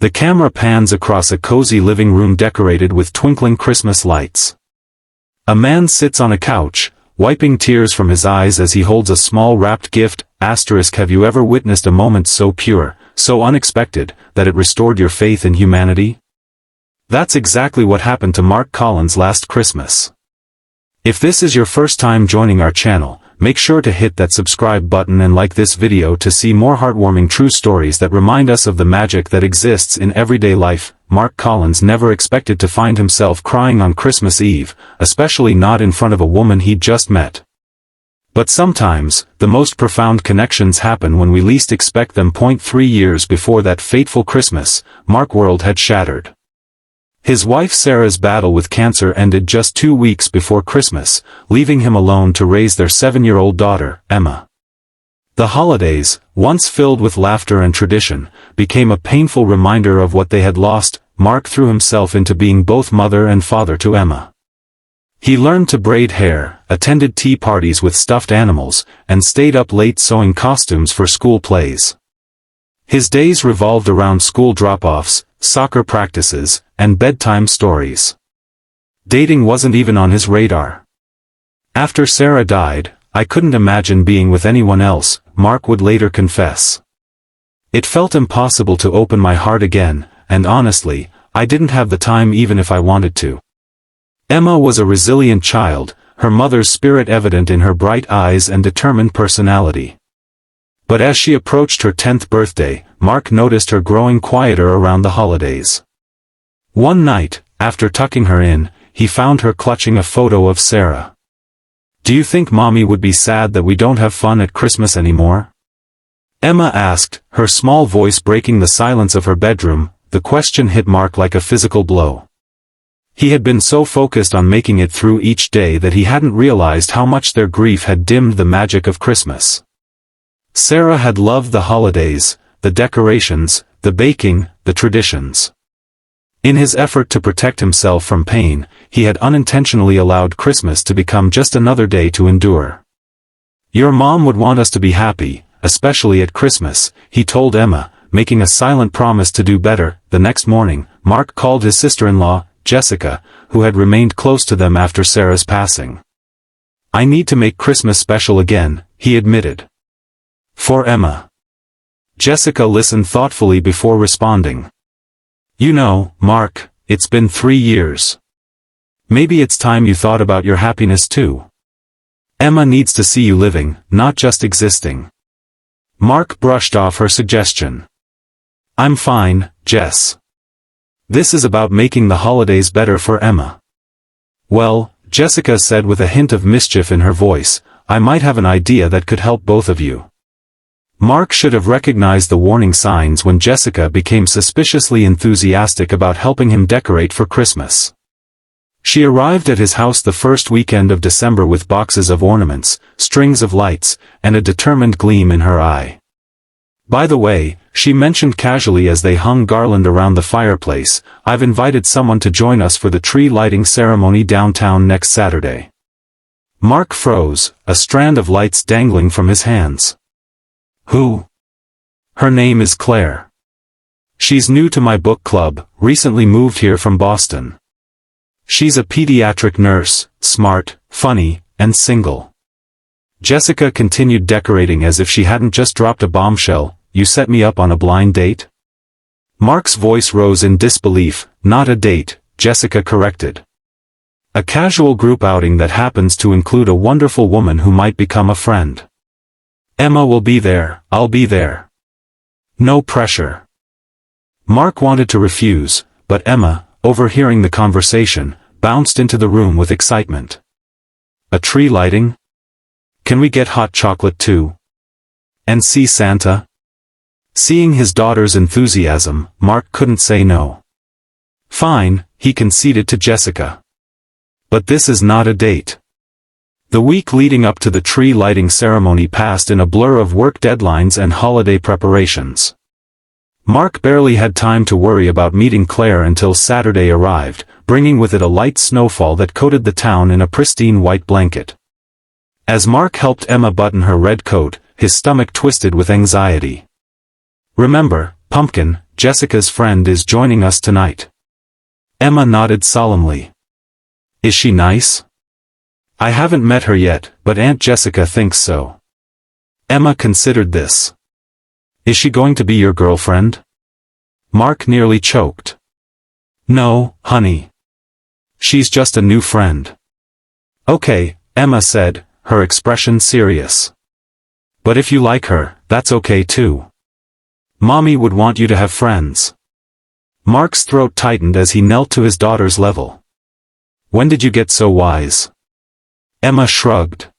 The camera pans across a cozy living room decorated with twinkling Christmas lights. A man sits on a couch, wiping tears from his eyes as he holds a small wrapped gift. Have you ever witnessed a moment so pure, so unexpected, that it restored your faith in humanity? That's exactly what happened to Mark Collins last Christmas. If this is your first time joining our channel, make sure to hit that subscribe button and like this video to see more heartwarming true stories that remind us of the magic that exists in everyday life. Mark Collins never expected to find himself crying on Christmas Eve, especially not in front of a woman he'd just met. But sometimes, the most profound connections happen when we least expect them. 3 years before that fateful Christmas, Mark's world had shattered. His wife Sarah's battle with cancer ended just 2 weeks before Christmas, leaving him alone to raise their 7-year-old daughter, Emma. The holidays, once filled with laughter and tradition, became a painful reminder of what they had lost. Mark threw himself into being both mother and father to Emma. He learned to braid hair, attended tea parties with stuffed animals, and stayed up late sewing costumes for school plays. His days revolved around school drop-offs, soccer practices, and bedtime stories. Dating wasn't even on his radar. After Sarah died, I couldn't imagine being with anyone else, Mark would later confess. It felt impossible to open my heart again, and honestly, I didn't have the time even if I wanted to. Emma was a resilient child, her mother's spirit evident in her bright eyes and determined personality. But as she approached her 10th birthday, Mark noticed her growing quieter around the holidays. One night, after tucking her in, he found her clutching a photo of Sarah. "Do you think Mommy would be sad that we don't have fun at Christmas anymore?" Emma asked, her small voice breaking the silence of her bedroom. The question hit Mark like a physical blow. He had been so focused on making it through each day that he hadn't realized how much their grief had dimmed the magic of Christmas. Sarah had loved the holidays, the decorations, the baking, the traditions. In his effort to protect himself from pain, he had unintentionally allowed Christmas to become just another day to endure. "Your mom would want us to be happy, especially at Christmas," he told Emma, making a silent promise to do better. The next morning, Mark called his sister-in-law, Jessica, who had remained close to them after Sarah's passing. "I need to make Christmas special again," he admitted. "For Emma." Jessica listened thoughtfully before responding. "You know, Mark, it's been 3 years. Maybe it's time you thought about your happiness too. Emma needs to see you living, not just existing." Mark brushed off her suggestion. "I'm fine, Jess. This is about making the holidays better for Emma." "Well," Jessica said with a hint of mischief in her voice, "I might have an idea that could help both of you." Mark should have recognized the warning signs when Jessica became suspiciously enthusiastic about helping him decorate for Christmas. She arrived at his house the first weekend of December with boxes of ornaments, strings of lights, and a determined gleam in her eye. "By the way," she mentioned casually as they hung garland around the fireplace, "I've invited someone to join us for the tree lighting ceremony downtown next Saturday." Mark froze, a strand of lights dangling from his hands. "Who?" "Her name is Claire. She's new to my book club, recently moved here from Boston. She's a pediatric nurse, smart, funny, and single." Jessica continued decorating as if she hadn't just dropped a bombshell. "You set me up on a blind date?" Mark's voice rose in disbelief. "Not a date," Jessica corrected. "A casual group outing that happens to include a wonderful woman who might become a friend. Emma will be there, I'll be there. No pressure." Mark wanted to refuse, but Emma, overhearing the conversation, bounced into the room with excitement. "A tree lighting? Can we get hot chocolate too? And see Santa?" Seeing his daughter's enthusiasm, Mark couldn't say no. "Fine," he conceded to Jessica. "But this is not a date." The week leading up to the tree lighting ceremony passed in a blur of work deadlines and holiday preparations. Mark barely had time to worry about meeting Claire until Saturday arrived, bringing with it a light snowfall that coated the town in a pristine white blanket. As Mark helped Emma button her red coat, his stomach twisted with anxiety. "Remember, pumpkin," Jessica's friend is joining us tonight." Emma nodded solemnly. "Is she nice?" "I haven't met her yet, but Aunt Jessica thinks so." Emma considered this. "Is she going to be your girlfriend?" Mark nearly choked. "No, honey. She's just a new friend." "Okay," Emma said, her expression serious. "But if you like her, that's okay too. Mommy would want you to have friends." Mark's throat tightened as he knelt to his daughter's level. "When did you get so wise?" Emma shrugged.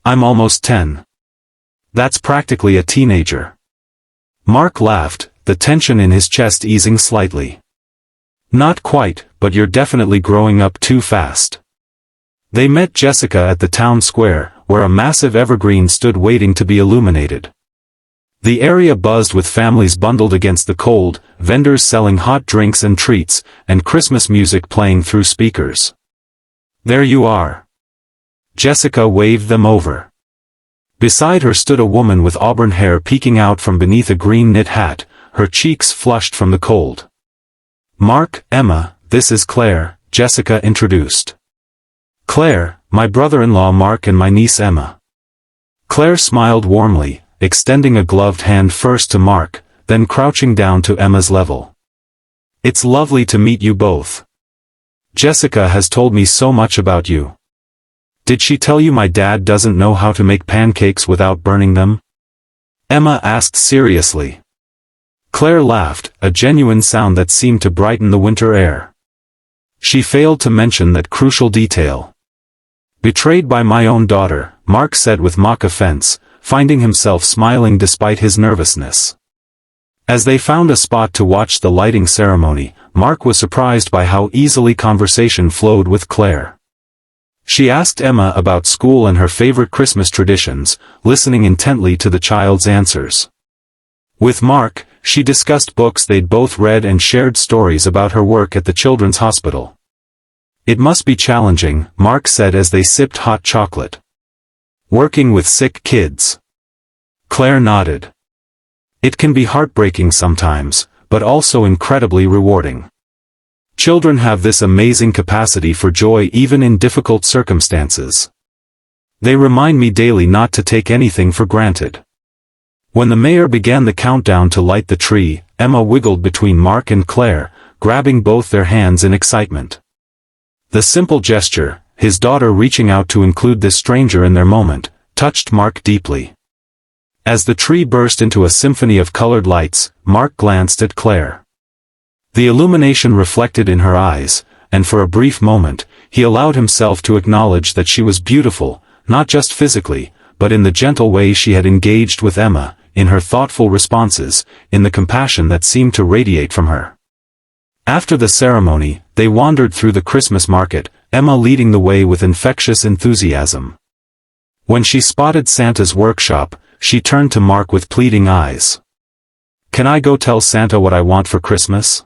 "I'm almost 10. That's practically a teenager." Mark laughed, the tension in his chest easing slightly. "Not quite, but you're definitely growing up too fast." They met Jessica at the town square, where a massive evergreen stood waiting to be illuminated. The area buzzed with families bundled against the cold, vendors selling hot drinks and treats, and Christmas music playing through speakers. "There you are." Jessica waved them over. Beside her stood a woman with auburn hair peeking out from beneath a green knit hat, her cheeks flushed from the cold. "Mark, Emma, this is Claire," Jessica introduced. "Claire, my brother-in-law Mark and my niece Emma." Claire smiled warmly, extending a gloved hand first to Mark, then crouching down to Emma's level. "It's lovely to meet you both. Jessica has told me so much about you. Did she tell you my dad doesn't know how to make pancakes without burning them?" Emma asked seriously. Claire laughed, a genuine sound that seemed to brighten the winter air. She failed to mention that crucial detail. "Betrayed by my own daughter," Mark said with mock offense, finding himself smiling despite his nervousness. As they found a spot to watch the lighting ceremony, Mark was surprised by how easily conversation flowed with Claire. She asked Emma about school and her favorite Christmas traditions, listening intently to the child's answers. With Mark, she discussed books they'd both read and shared stories about her work at the children's hospital. "It must be challenging," Mark said as they sipped hot chocolate. "Working with sick kids." Claire nodded. "It can be heartbreaking sometimes, but also incredibly rewarding. Children have this amazing capacity for joy even in difficult circumstances. They remind me daily not to take anything for granted." When the mayor began the countdown to light the tree, Emma wiggled between Mark and Claire, grabbing both their hands in excitement. The simple gesture, his daughter reaching out to include this stranger in their moment, touched Mark deeply. As the tree burst into a symphony of colored lights, Mark glanced at Claire. The illumination reflected in her eyes, and for a brief moment, he allowed himself to acknowledge that she was beautiful, not just physically, but in the gentle way she had engaged with Emma, in her thoughtful responses, in the compassion that seemed to radiate from her. After the ceremony, they wandered through the Christmas market, Emma leading the way with infectious enthusiasm. When she spotted Santa's workshop, she turned to Mark with pleading eyes. "Can I go tell Santa what I want for Christmas?"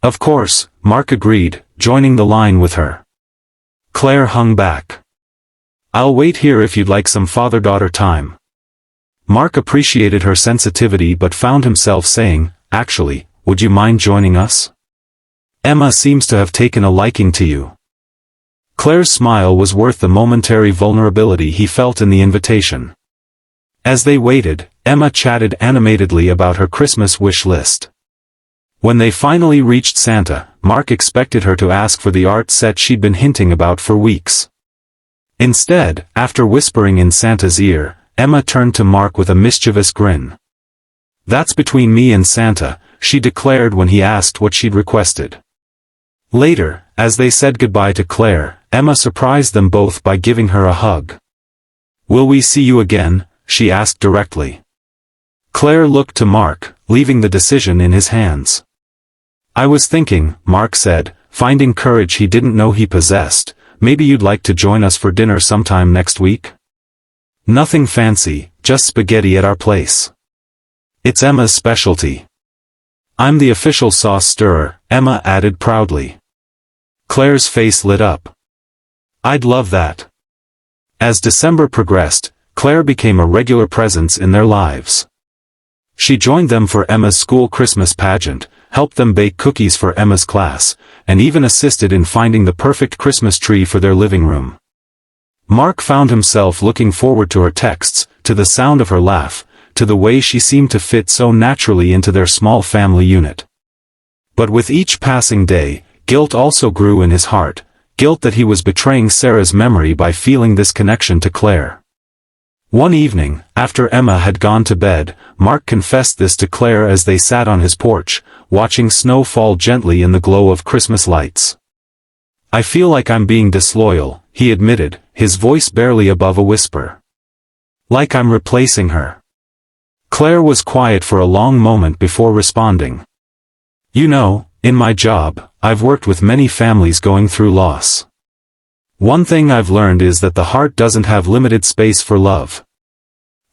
"Of course," Mark agreed, joining the line with her. Claire hung back. "I'll wait here if you'd like some father-daughter time." Mark appreciated her sensitivity but found himself saying, "Actually, would you mind joining us? Emma seems to have taken a liking to you." Claire's smile was worth the momentary vulnerability he felt in the invitation. As they waited, Emma chatted animatedly about her Christmas wish list. When they finally reached Santa, Mark expected her to ask for the art set she'd been hinting about for weeks. Instead, after whispering in Santa's ear, Emma turned to Mark with a mischievous grin. "That's between me and Santa," she declared when he asked what she'd requested. Later, as they said goodbye to Claire, Emma surprised them both by giving her a hug. "Will we see you again?" she asked directly. Claire looked to Mark, leaving the decision in his hands. "I was thinking," Mark said, finding courage he didn't know he possessed, "maybe you'd like to join us for dinner sometime next week? Nothing fancy, just spaghetti at our place. It's Emma's specialty. I'm the official sauce stirrer," Emma added proudly. Claire's face lit up. "I'd love that." As December progressed, Claire became a regular presence in their lives. She joined them for Emma's school Christmas pageant, helped them bake cookies for Emma's class, and even assisted in finding the perfect Christmas tree for their living room. Mark found himself looking forward to her texts, to the sound of her laugh, to the way she seemed to fit so naturally into their small family unit. But with each passing day, guilt also grew in his heart, guilt that he was betraying Sarah's memory by feeling this connection to Claire. One evening, after Emma had gone to bed, Mark confessed this to Claire as they sat on his porch, watching snow fall gently in the glow of Christmas lights. "I feel like I'm being disloyal," he admitted, his voice barely above a whisper. "Like I'm replacing her." Claire was quiet for a long moment before responding. "You know, in my job, I've worked with many families going through loss. One thing I've learned is that the heart doesn't have limited space for love.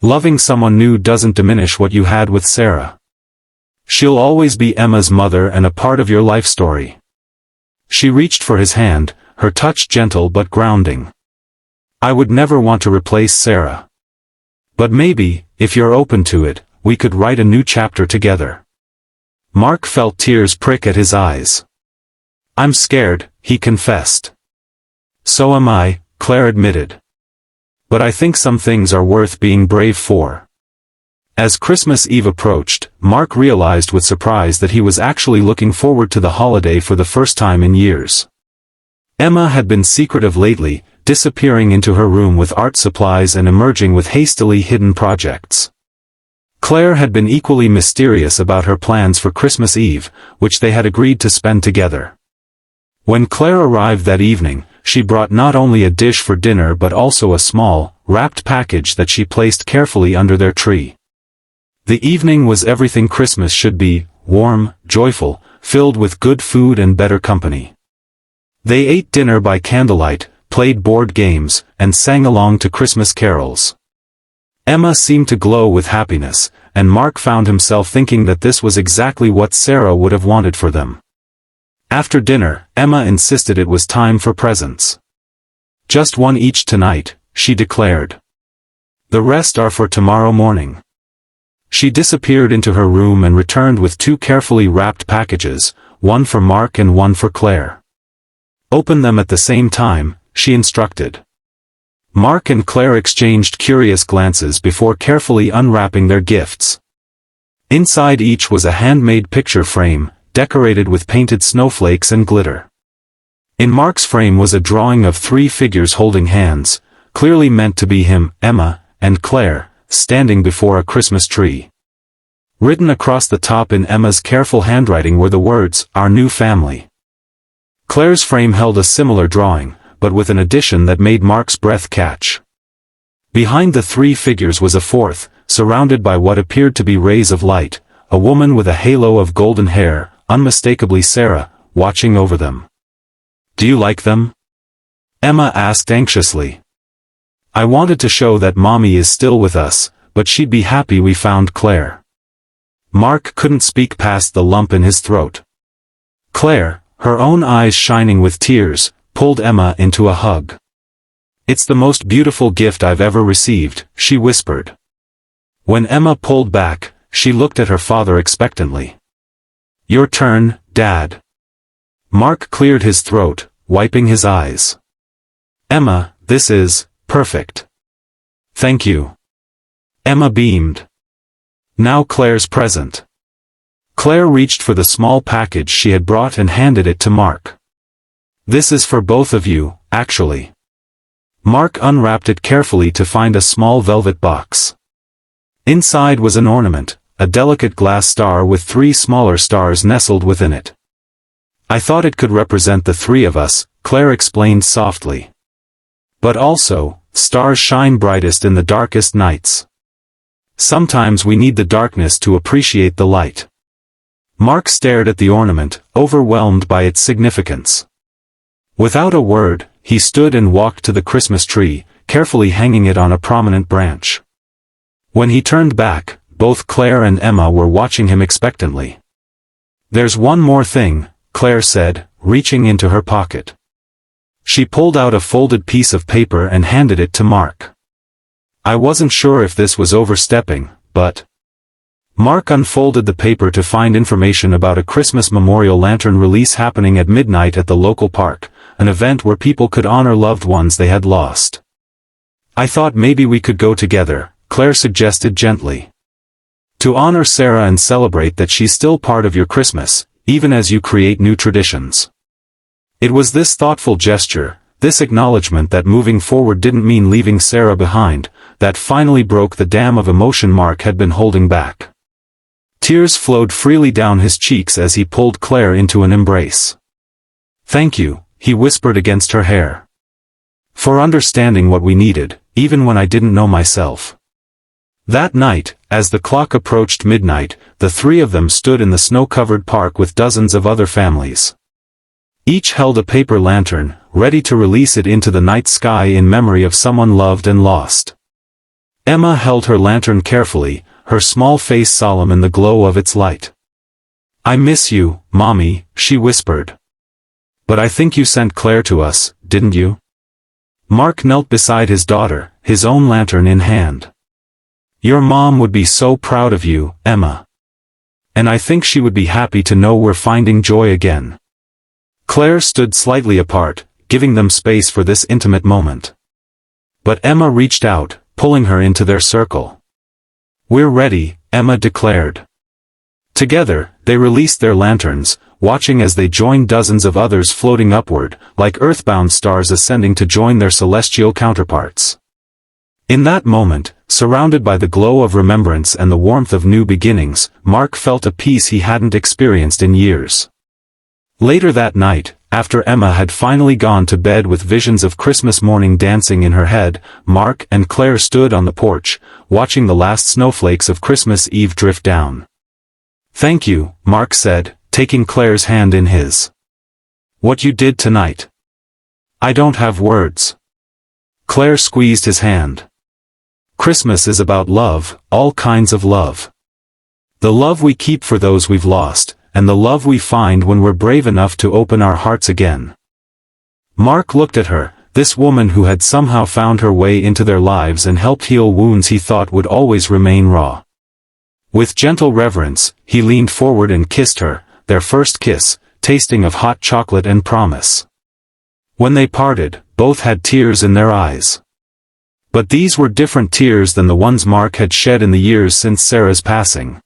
Loving someone new doesn't diminish what you had with Sarah. She'll always be Emma's mother and a part of your life story." She reached for his hand, her touch gentle but grounding. "I would never want to replace Sarah. But maybe, if you're open to it, we could write a new chapter together." Mark felt tears prick at his eyes. "I'm scared," he confessed. "So am I," Claire admitted. "But I think some things are worth being brave for." As Christmas Eve approached, Mark realized with surprise that he was actually looking forward to the holiday for the first time in years. Emma had been secretive lately, disappearing into her room with art supplies and emerging with hastily hidden projects. Claire had been equally mysterious about her plans for Christmas Eve, which they had agreed to spend together. When Claire arrived that evening, she brought not only a dish for dinner but also a small, wrapped package that she placed carefully under their tree. The evening was everything Christmas should be, warm, joyful, filled with good food and better company. They ate dinner by candlelight, played board games, and sang along to Christmas carols. Emma seemed to glow with happiness, and Mark found himself thinking that this was exactly what Sarah would have wanted for them. After dinner, Emma insisted it was time for presents. "Just one each tonight," she declared. "The rest are for tomorrow morning." She disappeared into her room and returned with two carefully wrapped packages, one for Mark and one for Claire. "Open them at the same time," she instructed. Mark and Claire exchanged curious glances before carefully unwrapping their gifts. Inside each was a handmade picture frame, decorated with painted snowflakes and glitter. In Mark's frame was a drawing of three figures holding hands, clearly meant to be him, Emma, and Claire, standing before a Christmas tree. Written across the top in Emma's careful handwriting were the words, "Our new family." Claire's frame held a similar drawing, but with an addition that made Mark's breath catch. Behind the three figures was a fourth, surrounded by what appeared to be rays of light, a woman with a halo of golden hair, unmistakably Sarah, watching over them. "Do you like them?" Emma asked anxiously. "I wanted to show that Mommy is still with us, but she'd be happy we found Claire." Mark couldn't speak past the lump in his throat. Claire, her own eyes shining with tears, pulled Emma into a hug. "It's the most beautiful gift I've ever received," she whispered. When Emma pulled back, she looked at her father expectantly. "Your turn, Dad." Mark cleared his throat, wiping his eyes. "Emma, this is perfect." "Thank you." Emma beamed. "Now Claire's present." Claire reached for the small package she had brought and handed it to Mark. "This is for both of you, actually." Mark unwrapped it carefully to find a small velvet box. Inside was an ornament, a delicate glass star with three smaller stars nestled within it. "I thought it could represent the three of us," Claire explained softly. "But also, stars shine brightest in the darkest nights. Sometimes we need the darkness to appreciate the light." Mark stared at the ornament, overwhelmed by its significance. Without a word, he stood and walked to the Christmas tree, carefully hanging it on a prominent branch. When he turned back, both Claire and Emma were watching him expectantly. "There's one more thing," Claire said, reaching into her pocket. She pulled out a folded piece of paper and handed it to Mark. "I wasn't sure if this was overstepping, but..." Mark unfolded the paper to find information about a Christmas memorial lantern release happening at midnight at the local park, an event where people could honor loved ones they had lost. "I thought maybe we could go together," Claire suggested gently. "To honor Sarah and celebrate that she's still part of your Christmas, even as you create new traditions." It was this thoughtful gesture, this acknowledgement that moving forward didn't mean leaving Sarah behind, that finally broke the dam of emotion Mark had been holding back. Tears flowed freely down his cheeks as he pulled Claire into an embrace. "Thank you," he whispered against her hair. "For understanding what we needed, even when I didn't know myself." That night, as the clock approached midnight, the three of them stood in the snow-covered park with dozens of other families. Each held a paper lantern, ready to release it into the night sky in memory of someone loved and lost. Emma held her lantern carefully, her small face solemn in the glow of its light. "I miss you, Mommy," she whispered. "But I think you sent Claire to us, didn't you?" Mark knelt beside his daughter, his own lantern in hand. "Your mom would be so proud of you, Emma. And I think she would be happy to know we're finding joy again." Claire stood slightly apart, giving them space for this intimate moment. But Emma reached out, pulling her into their circle. "We're ready," Emma declared. Together, they released their lanterns, watching as they joined dozens of others floating upward, like earthbound stars ascending to join their celestial counterparts. In that moment, surrounded by the glow of remembrance and the warmth of new beginnings, Mark felt a peace he hadn't experienced in years. Later that night, after Emma had finally gone to bed with visions of Christmas morning dancing in her head, Mark and Claire stood on the porch, watching the last snowflakes of Christmas Eve drift down. "Thank you," Mark said, taking Claire's hand in his. "What you did tonight. I don't have words." Claire squeezed his hand. "Christmas is about love, all kinds of love. The love we keep for those we've lost, and the love we find when we're brave enough to open our hearts again." Mark looked at her, this woman who had somehow found her way into their lives and helped heal wounds he thought would always remain raw. With gentle reverence, he leaned forward and kissed her, their first kiss, tasting of hot chocolate and promise. When they parted, both had tears in their eyes. But these were different tears than the ones Mark had shed in the years since Sarah's passing.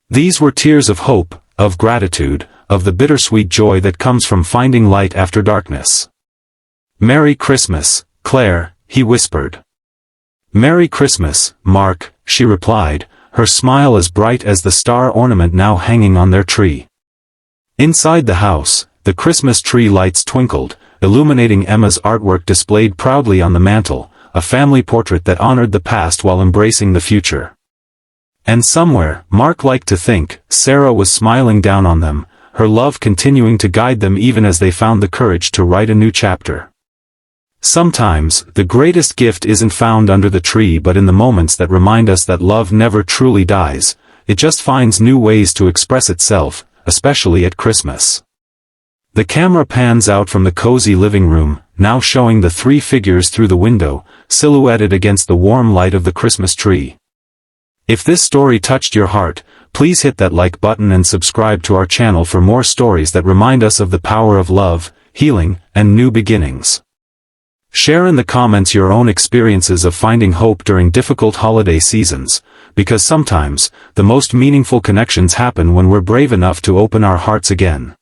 These were tears of hope, of gratitude, of the bittersweet joy that comes from finding light after darkness. "Merry Christmas, Claire," he whispered. "Merry Christmas, Mark," she replied, her smile as bright as the star ornament now hanging on their tree. Inside the house, the Christmas tree lights twinkled, illuminating Emma's artwork displayed proudly on the mantel, a family portrait that honored the past while embracing the future. And somewhere, Mark liked to think, Sarah was smiling down on them, her love continuing to guide them even as they found the courage to write a new chapter. Sometimes, the greatest gift isn't found under the tree but in the moments that remind us that love never truly dies, it just finds new ways to express itself, especially at Christmas. The camera pans out from the cozy living room, now showing the three figures through the window, silhouetted against the warm light of the Christmas tree. If this story touched your heart, please hit that like button and subscribe to our channel for more stories that remind us of the power of love, healing, and new beginnings. Share in the comments your own experiences of finding hope during difficult holiday seasons, because sometimes, the most meaningful connections happen when we're brave enough to open our hearts again.